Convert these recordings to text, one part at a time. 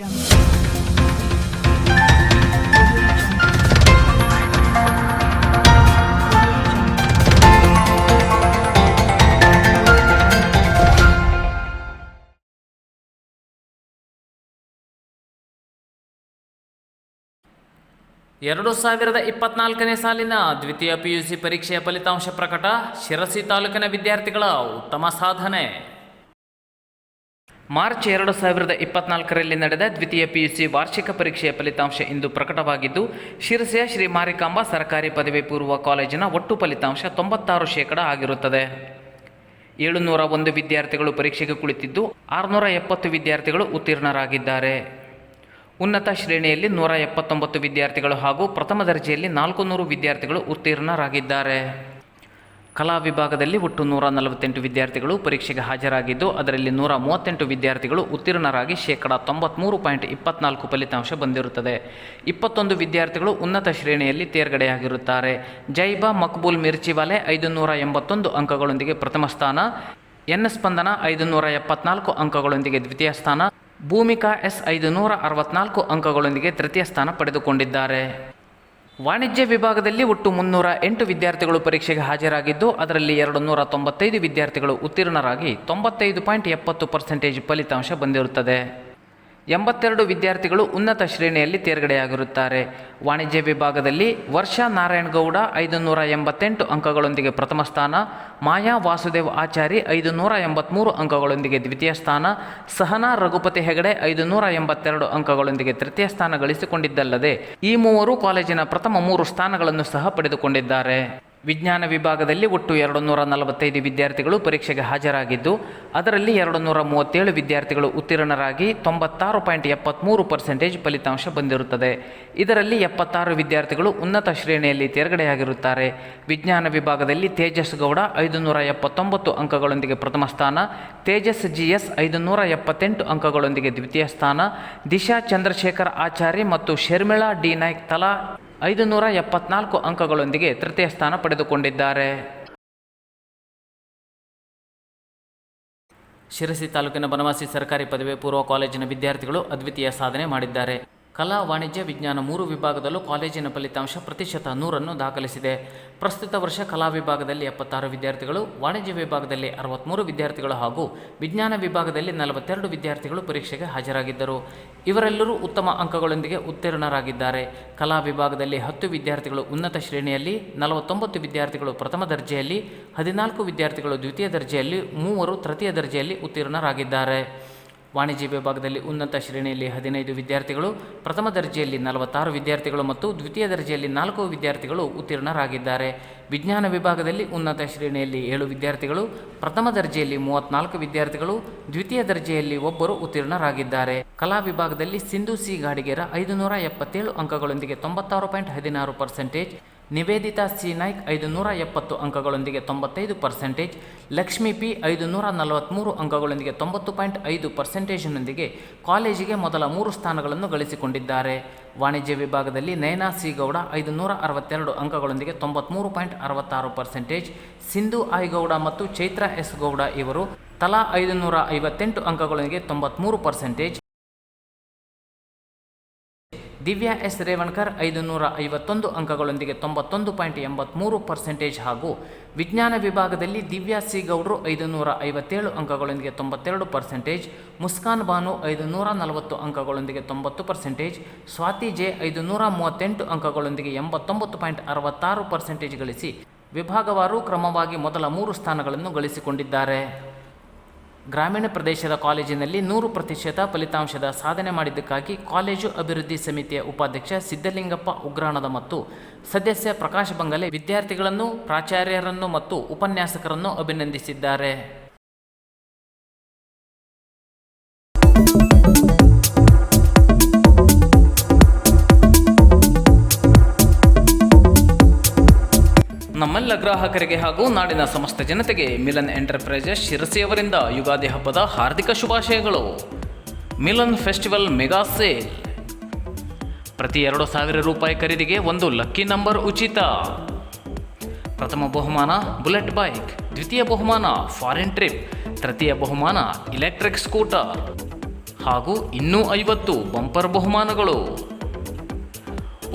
2024ನೇ ಸಾಲಿನ ದ್ವಿತೀಯ PUC ಪರೀಕ್ಷೆಯ ಫಲಿತಾಂಶ ಪ್ರಕಟ. ಶಿರಸಿ ತಾಲೂಕಿನ ವಿದ್ಯಾರ್ಥಿಗಳ ಉತ್ತಮ ಸಾಧನೆ. ಮಾರ್ಚ್ 2024ರಲ್ಲಿ ನಡೆದ ದ್ವಿತೀಯ PUC ವಾರ್ಷಿಕ ಪರೀಕ್ಷೆಯ ಫಲಿತಾಂಶ ಇಂದು ಪ್ರಕಟವಾಗಿದ್ದು, ಶಿರಸಿಯ ಶ್ರೀ ಮಾರಿಕಾಂಬ ಸರ್ಕಾರಿ ಪದವಿ ಪೂರ್ವ ಕಾಲೇಜಿನ ಒಟ್ಟು ಫಲಿತಾಂಶ 96% ಆಗಿರುತ್ತದೆ. 701 ವಿದ್ಯಾರ್ಥಿಗಳು ಪರೀಕ್ಷೆಗೆ ಕುಳಿತಿದ್ದು 670 ವಿದ್ಯಾರ್ಥಿಗಳು ಉತ್ತೀರ್ಣರಾಗಿದ್ದಾರೆ. ಉನ್ನತ ಶ್ರೇಣಿಯಲ್ಲಿ 179 ವಿದ್ಯಾರ್ಥಿಗಳು ಹಾಗೂ ಪ್ರಥಮ ದರ್ಜೆಯಲ್ಲಿ 400 ವಿದ್ಯಾರ್ಥಿಗಳು ಉತ್ತೀರ್ಣರಾಗಿದ್ದಾರೆ. ಕಲಾ ವಿಭಾಗದಲ್ಲಿ ಒಟ್ಟು 148 ವಿದ್ಯಾರ್ಥಿಗಳು ಪರೀಕ್ಷೆಗೆ ಹಾಜರಾಗಿದ್ದು, ಅದರಲ್ಲಿ 138 ವಿದ್ಯಾರ್ಥಿಗಳು ಉತ್ತೀರ್ಣರಾಗಿ 93.24% ಫಲಿತಾಂಶ ಬಂದಿರುತ್ತದೆ. 21 ವಿದ್ಯಾರ್ಥಿಗಳು ಉನ್ನತ ಶ್ರೇಣಿಯಲ್ಲಿ ತೇರ್ಗಡೆಯಾಗಿರುತ್ತಾರೆ. ಜೈಬಾ ಮಕ್ಬೂಲ್ ಮಿರ್ಚಿವಾಲೆ 581 ಅಂಕಗಳೊಂದಿಗೆ ಪ್ರಥಮ ಸ್ಥಾನ, ಎನ್ ಸ್ಪಂದನ 574 ಅಂಕಗಳೊಂದಿಗೆ ದ್ವಿತೀಯ ಸ್ಥಾನ, ಭೂಮಿಕಾ ಎಸ್ 564 ಅಂಕಗಳೊಂದಿಗೆ ತೃತೀಯ ಸ್ಥಾನ ಪಡೆದುಕೊಂಡಿದ್ದಾರೆ. ವಾಣಿಜ್ಯ ವಿಭಾಗದಲ್ಲಿ ಒಟ್ಟು 308 ವಿದ್ಯಾರ್ಥಿಗಳು ಪರೀಕ್ಷೆಗೆ ಹಾಜರಾಗಿದ್ದು, ಅದರಲ್ಲಿ 295 ವಿದ್ಯಾರ್ಥಿಗಳು ಉತ್ತೀರ್ಣರಾಗಿ 95.70% ಫಲಿತಾಂಶ ಬಂದಿರುತ್ತದೆ. 82 ವಿದ್ಯಾರ್ಥಿಗಳು ಉನ್ನತ ಶ್ರೇಣಿಯಲ್ಲಿ ತೇರ್ಗಡೆಯಾಗಿರುತ್ತಾರೆ. ವಾಣಿಜ್ಯ ವಿಭಾಗದಲ್ಲಿ ವರ್ಷಾ ನಾರಾಯಣಗೌಡ 588 ಅಂಕಗಳೊಂದಿಗೆ ಪ್ರಥಮ ಸ್ಥಾನ, ಮಾಯಾ ವಾಸುದೇವ್ ಆಚಾರಿ 583 ಅಂಕಗಳೊಂದಿಗೆ ದ್ವಿತೀಯ ಸ್ಥಾನ, ಸಹನಾ ರಘುಪತಿ ಹೆಗಡೆ 582 ಅಂಕಗಳೊಂದಿಗೆ ತೃತೀಯ ಸ್ಥಾನ ಗಳಿಸಿಕೊಂಡಿದ್ದಲ್ಲದೆ, ಈ ಮೂವರು ಕಾಲೇಜಿನ ಪ್ರಥಮ 3 ಸ್ಥಾನಗಳನ್ನು ಸಹ ಪಡೆದುಕೊಂಡಿದ್ದಾರೆ. ವಿಜ್ಞಾನ ವಿಭಾಗದಲ್ಲಿ ಒಟ್ಟು 245 ವಿದ್ಯಾರ್ಥಿಗಳು ಪರೀಕ್ಷೆಗೆ ಹಾಜರಾಗಿದ್ದು, ಅದರಲ್ಲಿ 237 ವಿದ್ಯಾರ್ಥಿಗಳು ಉತ್ತೀರ್ಣರಾಗಿ 96.73% ಫಲಿತಾಂಶ ಬಂದಿರುತ್ತದೆ. ಇದರಲ್ಲಿ 76 ವಿದ್ಯಾರ್ಥಿಗಳು ಉನ್ನತ ಶ್ರೇಣಿಯಲ್ಲಿ ತೇರ್ಗಡೆಯಾಗಿರುತ್ತಾರೆ. ವಿಜ್ಞಾನ ವಿಭಾಗದಲ್ಲಿ ತೇಜಸ್ ಗೌಡ 579 ಅಂಕಗಳೊಂದಿಗೆ ಪ್ರಥಮ ಸ್ಥಾನ, ತೇಜಸ್ GS 578 ಅಂಕಗಳೊಂದಿಗೆ ದ್ವಿತೀಯ ಸ್ಥಾನ, ದಿಶಾ ಚಂದ್ರಶೇಖರ್ ಆಚಾರಿ ಮತ್ತು ಶರ್ಮಿಳಾ ಡಿ ನಾಯ್ಕ್ ತಲಾ 574 ಅಂಕಗಳೊಂದಿಗೆ ತೃತೀಯ ಸ್ಥಾನ ಪಡೆದುಕೊಂಡಿದ್ದಾರೆ. ಶಿರಸಿ ತಾಲೂಕಿನ ಬನವಾಸಿ ಸರ್ಕಾರಿ ಪದವಿ ಪೂರ್ವ ಕಾಲೇಜಿನ ವಿದ್ಯಾರ್ಥಿಗಳು ಅದ್ವಿತೀಯ ಸಾಧನೆ ಮಾಡಿದ್ದಾರೆ. ಕಲಾ, ವಾಣಿಜ್ಯ, ವಿಜ್ಞಾನ 3 ವಿಭಾಗದಲ್ಲೂ ಕಾಲೇಜಿನ ಫಲಿತಾಂಶ 100% ದಾಖಲಿಸಿದೆ. ಪ್ರಸ್ತುತ ವರ್ಷ ಕಲಾ ವಿಭಾಗದಲ್ಲಿ 76 ವಿದ್ಯಾರ್ಥಿಗಳು, ವಾಣಿಜ್ಯ ವಿಭಾಗದಲ್ಲಿ 63 ವಿದ್ಯಾರ್ಥಿಗಳು ಹಾಗೂ ವಿಜ್ಞಾನ ವಿಭಾಗದಲ್ಲಿ 42 ವಿದ್ಯಾರ್ಥಿಗಳು ಪರೀಕ್ಷೆಗೆ ಹಾಜರಾಗಿದ್ದರು. ಇವರೆಲ್ಲರೂ ಉತ್ತಮ ಅಂಕಗಳೊಂದಿಗೆ ಉತ್ತೀರ್ಣರಾಗಿದ್ದಾರೆ. ಕಲಾ ವಿಭಾಗದಲ್ಲಿ 10 ವಿದ್ಯಾರ್ಥಿಗಳು ಉನ್ನತ ಶ್ರೇಣಿಯಲ್ಲಿ, 49 ವಿದ್ಯಾರ್ಥಿಗಳು ಪ್ರಥಮ ದರ್ಜೆಯಲ್ಲಿ, 14 ವಿದ್ಯಾರ್ಥಿಗಳು ದ್ವಿತೀಯ ದರ್ಜೆಯಲ್ಲಿ, 3 ತೃತೀಯ ದರ್ಜೆಯಲ್ಲಿ ಉತ್ತೀರ್ಣರಾಗಿದ್ದಾರೆ. ವಾಣಿಜ್ಯ ವಿಭಾಗದಲ್ಲಿ ಉನ್ನತ ಶ್ರೇಣಿಯಲ್ಲಿ 15 ವಿದ್ಯಾರ್ಥಿಗಳು, ಪ್ರಥಮ ದರ್ಜೆಯಲ್ಲಿ 46 ವಿದ್ಯಾರ್ಥಿಗಳು ಮತ್ತು ದ್ವಿತೀಯ ದರ್ಜೆಯಲ್ಲಿ 4 ವಿದ್ಯಾರ್ಥಿಗಳು ಉತ್ತೀರ್ಣರಾಗಿದ್ದಾರೆ. ವಿಜ್ಞಾನ ವಿಭಾಗದಲ್ಲಿ ಉನ್ನತ ಶ್ರೇಣಿಯಲ್ಲಿ 7 ವಿದ್ಯಾರ್ಥಿಗಳು, ಪ್ರಥಮ ದರ್ಜೆಯಲ್ಲಿ 34 ವಿದ್ಯಾರ್ಥಿಗಳು, ದ್ವಿತೀಯ ದರ್ಜೆಯಲ್ಲಿ 1 ಉತ್ತೀರ್ಣರಾಗಿದ್ದಾರೆ. ಕಲಾ ವಿಭಾಗದಲ್ಲಿ ಸಿಂಧು ಸಿ ಗಾಡಿಗೇರ 577 ಅಂಕಗಳೊಂದಿಗೆ 96.16%, ನಿವೇದಿತಾ ಸಿ ನಾಯ್ಕ್ 570 ಅಂಕಗಳೊಂದಿಗೆ 95%, ಲಕ್ಷ್ಮಿ ಪಿ 543 ಅಂಕಗಳೊಂದಿಗೆ 90.5%ನೊಂದಿಗೆ ಕಾಲೇಜಿಗೆ ಮೊದಲ 3 ಸ್ಥಾನಗಳನ್ನು ಗಳಿಸಿಕೊಂಡಿದ್ದಾರೆ. ವಾಣಿಜ್ಯ ವಿಭಾಗದಲ್ಲಿ ನಯನಾ ಸಿ ಗೌಡ 562 ಅಂಕಗಳೊಂದಿಗೆ 93.66%, ಸಿಂಧು ಐ ಗೌಡ ಮತ್ತು ಚೈತ್ರ ಎಸ್ ಗೌಡ ಇವರು ತಲಾ 558 ಅಂಕಗಳೊಂದಿಗೆ 93%, ದಿವ್ಯಾ ಎಸ್ ರೇವಣ್ಕರ್ 551 ಅಂಕಗಳೊಂದಿಗೆ 91.83% ಹಾಗೂ ವಿಜ್ಞಾನ ವಿಭಾಗದಲ್ಲಿ ದಿವ್ಯಾ ಸಿ ಗೌಡ್ರು 557 ಅಂಕಗಳೊಂದಿಗೆ 92%, ಮುಸ್ಕಾನ್ ಬಾನು 540 ಅಂಕಗಳೊಂದಿಗೆ 90%, ಸ್ವಾತಿ ಜೆ 538 ಅಂಕಗಳೊಂದಿಗೆ 89.66% ಗಳಿಸಿ ವಿಭಾಗವಾರು ಕ್ರಮವಾಗಿ ಮೊದಲ 3 ಸ್ಥಾನಗಳನ್ನು ಗಳಿಸಿಕೊಂಡಿದ್ದಾರೆ. ಗ್ರಾಮೀಣ ಪ್ರದೇಶದ ಕಾಲೇಜಿನಲ್ಲಿ 100% ಫಲಿತಾಂಶದ ಸಾಧನೆ ಮಾಡಿದ್ದಕ್ಕಾಗಿ ಕಾಲೇಜು ಅಭಿವೃದ್ಧಿ ಸಮಿತಿಯ ಉಪಾಧ್ಯಕ್ಷ ಸಿದ್ದಲಿಂಗಪ್ಪ ಉಗ್ರಾಣದ ಮತ್ತು ಸದಸ್ಯ ಪ್ರಕಾಶ್ ಬಂಗಲೆ ವಿದ್ಯಾರ್ಥಿಗಳನ್ನು, ಪ್ರಾಚಾರ್ಯರನ್ನು ಮತ್ತು ಉಪನ್ಯಾಸಕರನ್ನು ಅಭಿನಂದಿಸಿದ್ದಾರೆ. ನಮ್ಮೆಲ್ಲ ಗ್ರಾಹಕರಿಗೆ ಹಾಗೂ ನಾಡಿನ ಸಮಸ್ತ ಜನತೆಗೆ ಮಿಲನ್ ಎಂಟರ್ಪ್ರೈಸಸ್ ಶಿರಸಿಯವರಿಂದ ಯುಗಾದಿ ಹಬ್ಬದ ಹಾರ್ದಿಕ ಶುಭಾಶಯಗಳು. Milan festival mega sale. ಪ್ರತಿ 2,000 ರೂಪಾಯಿ ಖರೀದಿಗೆ 1 ಲಕ್ಕಿ ನಂಬರ್ ಉಚಿತ. ಪ್ರಥಮ ಬಹುಮಾನ ಬುಲೆಟ್ ಬೈಕ್, ದ್ವಿತೀಯ ಬಹುಮಾನ ಫಾರಿನ್ ಟ್ರಿಪ್, ತೃತೀಯ ಬಹುಮಾನ ಇಲೆಕ್ಟ್ರಿಕ್ ಸ್ಕೂಟರ್ ಹಾಗೂ ಇನ್ನೂ 50 ಬಂಪರ್ ಬಹುಮಾನಗಳು.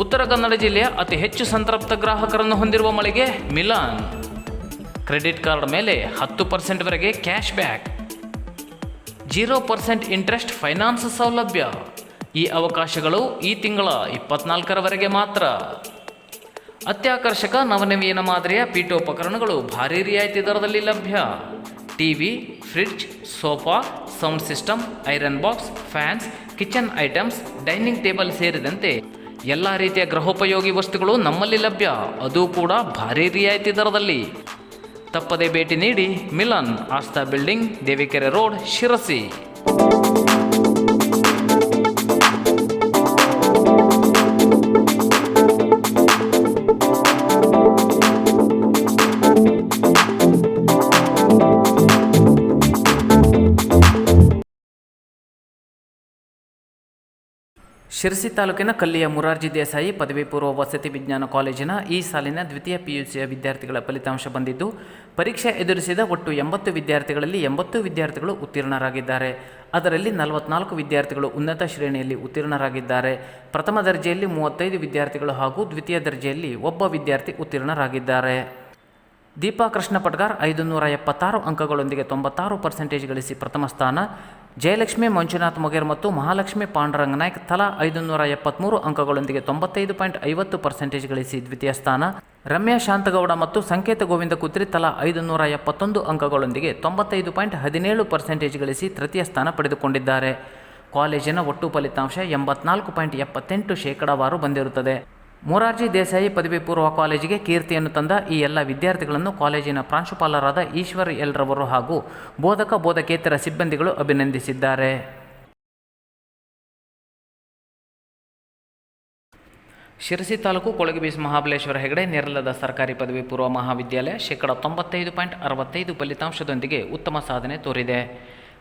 ಉತ್ತರ ಕನ್ನಡ ಜಿಲ್ಲೆಯ ಅತಿ ಹೆಚ್ಚು ಸಂತೃಪ್ತ ಗ್ರಾಹಕರನ್ನು ಹೊಂದಿರುವ ಮಳಿಗೆ ಮಿಲಾನ್. ಕ್ರೆಡಿಟ್ ಕಾರ್ಡ್ ಮೇಲೆ 10% ಕ್ಯಾಶ್ ಬ್ಯಾಕ್, 0% ಇಂಟ್ರೆಸ್ಟ್ ಫೈನಾನ್ಸ್ ಸೌಲಭ್ಯ. ಈ ಅವಕಾಶಗಳು ಈ ತಿಂಗಳ 24 ಮಾತ್ರ. ಅತ್ಯಾಕರ್ಷಕ ನವನವೀನ ಮಾದರಿಯ ಪೀಠೋಪಕರಣಗಳು ಭಾರೀ ರಿಯಾಯಿತಿ ದರದಲ್ಲಿ ಲಭ್ಯ. TV, fridge, sofa, sound system, iron box, fans, kitchen items, dining table ಸೇರಿದಂತೆ ಎಲ್ಲ ರೀತಿಯ ಗೃಹೋಪಯೋಗಿ ವಸ್ತುಗಳು ನಮ್ಮಲ್ಲಿ ಲಭ್ಯ, ಅದು ಕೂಡ ಭಾರೀ ರಿಯಾಯಿತಿ ದರದಲ್ಲಿ. ತಪ್ಪದೇ ಭೇಟಿ ನೀಡಿ. Milan, Aastha building, Devikere road, Sirsi. ಶಿರಸಿ ತಾಲೂಕಿನ ಕಲ್ಲಿಯ ಮುರಾರ್ಜಿ ದೇಸಾಯಿ ಪದವಿ ಪೂರ್ವ ವಸತಿ ವಿಜ್ಞಾನ ಕಾಲೇಜಿನ ಈ ಸಾಲಿನ ದ್ವಿತೀಯ PUCಯ ವಿದ್ಯಾರ್ಥಿಗಳ ಫಲಿತಾಂಶ ಬಂದಿದ್ದು, ಪರೀಕ್ಷೆ ಎದುರಿಸಿದ ಒಟ್ಟು 80 ವಿದ್ಯಾರ್ಥಿಗಳಲ್ಲಿ 80 ವಿದ್ಯಾರ್ಥಿಗಳು ಉತ್ತೀರ್ಣರಾಗಿದ್ದಾರೆ. ಅದರಲ್ಲಿ 44 ವಿದ್ಯಾರ್ಥಿಗಳು ಉನ್ನತ ಶ್ರೇಣಿಯಲ್ಲಿ ಉತ್ತೀರ್ಣರಾಗಿದ್ದಾರೆ. ಪ್ರಥಮ ದರ್ಜೆಯಲ್ಲಿ 35 ವಿದ್ಯಾರ್ಥಿಗಳು ಹಾಗೂ ದ್ವಿತೀಯ ದರ್ಜೆಯಲ್ಲಿ ಒಬ್ಬ ವಿದ್ಯಾರ್ಥಿ ಉತ್ತೀರ್ಣರಾಗಿದ್ದಾರೆ. ದೀಪಾ ಕೃಷ್ಣ ಪಟ್ಗಾರ್ 576 ಅಂಕಗಳೊಂದಿಗೆ 96% ಗಳಿಸಿ ಪ್ರಥಮ ಸ್ಥಾನ. ಜಯಲಕ್ಷ್ಮಿ ಮಂಜುನಾಥ್ ಮೊಗೇರ್ ಮತ್ತು ಮಹಾಲಕ್ಷ್ಮಿ ಪಾಂಡುರಂಗ ನಾಯ್ಕ್ ತಲಾ 573 ಅಂಕಗಳೊಂದಿಗೆ 95.50% ಗಳಿಸಿ ದ್ವಿತೀಯ ಸ್ಥಾನ. ರಮ್ಯಾ ಶಾಂತಗೌಡ ಮತ್ತು ಸಂಕೇತ ಗೋವಿಂದ ಕುತ್ರಿ ತಲಾ 571 ಅಂಕಗಳೊಂದಿಗೆ 95.17% ಗಳಿಸಿ ತೃತೀಯ ಸ್ಥಾನ ಪಡೆದುಕೊಂಡಿದ್ದಾರೆ. ಕಾಲೇಜಿನ ಒಟ್ಟು ಫಲಿತಾಂಶ 84.78% ಬಂದಿರುತ್ತದೆ. ಮೊರಾರ್ಜಿ ದೇಸಾಯಿ ಪದವಿ ಪೂರ್ವ ಕಾಲೇಜಿಗೆ ಕೀರ್ತಿಯನ್ನು ತಂದ ಈ ಎಲ್ಲ ವಿದ್ಯಾರ್ಥಿಗಳನ್ನು ಕಾಲೇಜಿನ ಪ್ರಾಂಶುಪಾಲರಾದ ಈಶ್ವರ್ ಎಲ್ ರವರು ಹಾಗೂ ಬೋಧಕೇತರ ಸಿಬ್ಬಂದಿಗಳು ಅಭಿನಂದಿಸಿದ್ದಾರೆ. ಶಿರಸಿ ತಾಲೂಕು ಕೊಳಗಬೀಸ್ ಮಹಾಬಲೇಶ್ವರ ಹೆಗಡೆ ನೆರಳದ ಸರ್ಕಾರಿ ಪದವಿ ಪೂರ್ವ ಮಹಾವಿದ್ಯಾಲಯ 95.65% ಫಲಿತಾಂಶದೊಂದಿಗೆ ಉತ್ತಮ ಸಾಧನೆ ತೋರಿದೆ.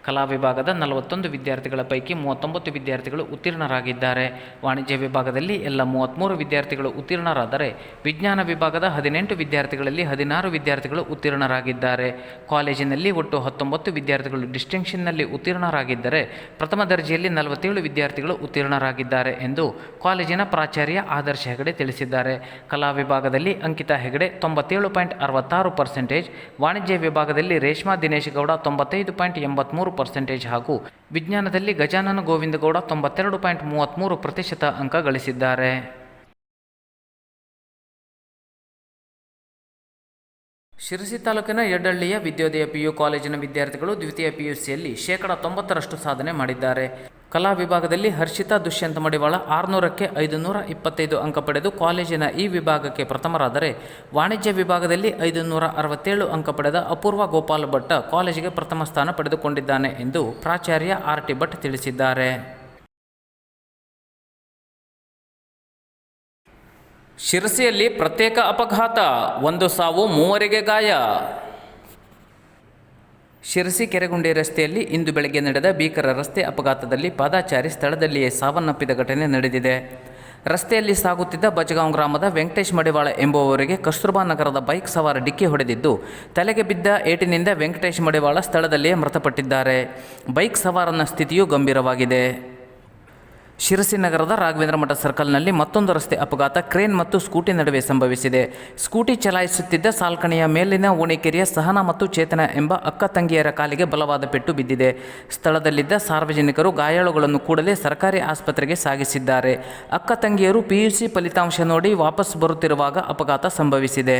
ಕಲಾ ವಿಭಾಗದ 41 ವಿದ್ಯಾರ್ಥಿಗಳ ಪೈಕಿ 39 ವಿದ್ಯಾರ್ಥಿಗಳು ಉತ್ತೀರ್ಣರಾಗಿದ್ದಾರೆ. ವಾಣಿಜ್ಯ ವಿಭಾಗದಲ್ಲಿ ಎಲ್ಲ 33 ವಿದ್ಯಾರ್ಥಿಗಳು ಉತ್ತೀರ್ಣರಾದರೆ, ವಿಜ್ಞಾನ ವಿಭಾಗದ 18 ವಿದ್ಯಾರ್ಥಿಗಳಲ್ಲಿ 16 ವಿದ್ಯಾರ್ಥಿಗಳು ಉತ್ತೀರ್ಣರಾಗಿದ್ದಾರೆ. ಕಾಲೇಜಿನಲ್ಲಿ ಒಟ್ಟು 19 ವಿದ್ಯಾರ್ಥಿಗಳು ಡಿಸ್ಟಿಂಕ್ಷನ್ನಲ್ಲಿ ಉತ್ತೀರ್ಣರಾಗಿದ್ದರೆ, ಪ್ರಥಮ ದರ್ಜೆಯಲ್ಲಿ 47 ವಿದ್ಯಾರ್ಥಿಗಳು ಉತ್ತೀರ್ಣರಾಗಿದ್ದಾರೆ ಎಂದು ಕಾಲೇಜಿನ ಪ್ರಾಚಾರ್ಯ ಆದರ್ಶ ಹೆಗಡೆ ತಿಳಿಸಿದ್ದಾರೆ. ಕಲಾ ವಿಭಾಗದಲ್ಲಿ ಅಂಕಿತಾ ಹೆಗಡೆ 97.66%, ವಾಣಿಜ್ಯ ವಿಭಾಗದಲ್ಲಿ ರೇಷ್ಮಾ ದಿನೇಶ್ ಗೌಡ 95.83% ಹಾಗೂ ವಿಜ್ಞಾನದಲ್ಲಿ ಗಜಾನನ ಗೋವಿಂದ ಗೌಡ 92.33% ಅಂಕ ಗಳಿಸಿದ್ದಾರೆ. ಶಿರಸಿ ತಾಲೂಕಿನ ಯಡ್ಡಳ್ಳಿಯ ವಿದ್ಯೋದಯ PU ಕಾಲೇಜಿನ ವಿದ್ಯಾರ್ಥಿಗಳು ದ್ವಿತೀಯ PUCಯಲ್ಲಿ 90% ಸಾಧನೆ ಮಾಡಿದ್ದಾರೆ. ಕಲಾ ವಿಭಾಗದಲ್ಲಿ ಹರ್ಷಿತಾ ದುಷ್ಯಂತ ಮಡಿವಾಳ 600ಕ್ಕೆ 525 ಅಂಕ ಪಡೆದು ಕಾಲೇಜಿನ ಈ ವಿಭಾಗಕ್ಕೆ ಪ್ರಥಮರಾದರೆ, ವಾಣಿಜ್ಯ ವಿಭಾಗದಲ್ಲಿ 567 ಅಂಕ ಪಡೆದ ಅಪೂರ್ವ ಗೋಪಾಲ್ ಭಟ್ ಕಾಲೇಜಿಗೆ ಪ್ರಥಮ ಸ್ಥಾನ ಪಡೆದುಕೊಂಡಿದ್ದಾನೆ ಎಂದು ಪ್ರಾಚಾರ್ಯ RT ಭಟ್ ತಿಳಿಸಿದ್ದಾರೆ. ಶಿರಸಿಯಲ್ಲಿ ಪ್ರತ್ಯೇಕ ಅಪಘಾತ, 1 ಸಾವು 3 ಗಾಯ. ಶಿರಸಿ ಕೆರೆಗುಂಡಿ ರಸ್ತೆಯಲ್ಲಿ ಇಂದು ಬೆಳಗ್ಗೆ ನಡೆದ ಭೀಕರ ರಸ್ತೆ ಅಪಘಾತದಲ್ಲಿ ಪಾದಾಚಾರಿ ಸ್ಥಳದಲ್ಲಿಯೇ ಸಾವನ್ನಪ್ಪಿದ ಘಟನೆ ನಡೆದಿದೆ. ರಸ್ತೆಯಲ್ಲಿ ಸಾಗುತ್ತಿದ್ದ ಬಜಗಾಂವ್ ಗ್ರಾಮದ ವೆಂಕಟೇಶ್ ಮಡಿವಾಳ ಎಂಬುವವರಿಗೆ ಕಸ್ತೂರ್ಬಾ ನಗರದ ಬೈಕ್ ಸವಾರ ಡಿಕ್ಕಿ ಹೊಡೆದಿದ್ದು, ತಲೆಗೆ ಬಿದ್ದ ಏಟಿನಿಂದ ವೆಂಕಟೇಶ್ ಮಡಿವಾಳ ಸ್ಥಳದಲ್ಲಿಯೇ ಮೃತಪಟ್ಟಿದ್ದಾರೆ. ಬೈಕ್ ಸವಾರನ ಸ್ಥಿತಿಯು ಗಂಭೀರವಾಗಿದೆ. ಶಿರಸಿ ನಗರದ ರಾಘವೇಂದ್ರ ಮಠ ಸರ್ಕಲ್ನಲ್ಲಿ ಮತ್ತೊಂದು ರಸ್ತೆ ಅಪಘಾತ ಕ್ರೇನ್ ಮತ್ತು ಸ್ಕೂಟಿ ನಡುವೆ ಸಂಭವಿಸಿದೆ. ಸ್ಕೂಟಿ ಚಲಾಯಿಸುತ್ತಿದ್ದ ಸಾಲ್ಕಣಿಯ ಮೇಲಿನ ಓಣಿಕೆರೆಯ ಸಹನಾ ಮತ್ತು ಚೇತನ ಎಂಬ ಅಕ್ಕ ತಂಗಿಯರ ಕಾಲಿಗೆ ಬಲವಾದ ಪೆಟ್ಟು ಬಿದ್ದಿದೆ. ಸ್ಥಳದಲ್ಲಿದ್ದ ಸಾರ್ವಜನಿಕರು ಗಾಯಾಳುಗಳನ್ನು ಕೂಡಲೇ ಸರ್ಕಾರಿ ಆಸ್ಪತ್ರೆಗೆ ಸಾಗಿಸಿದ್ದಾರೆ. ಅಕ್ಕ ತಂಗಿಯರು PUC ಫಲಿತಾಂಶ ನೋಡಿ ವಾಪಸ್ ಬರುತ್ತಿರುವಾಗ ಅಪಘಾತ ಸಂಭವಿಸಿದೆ.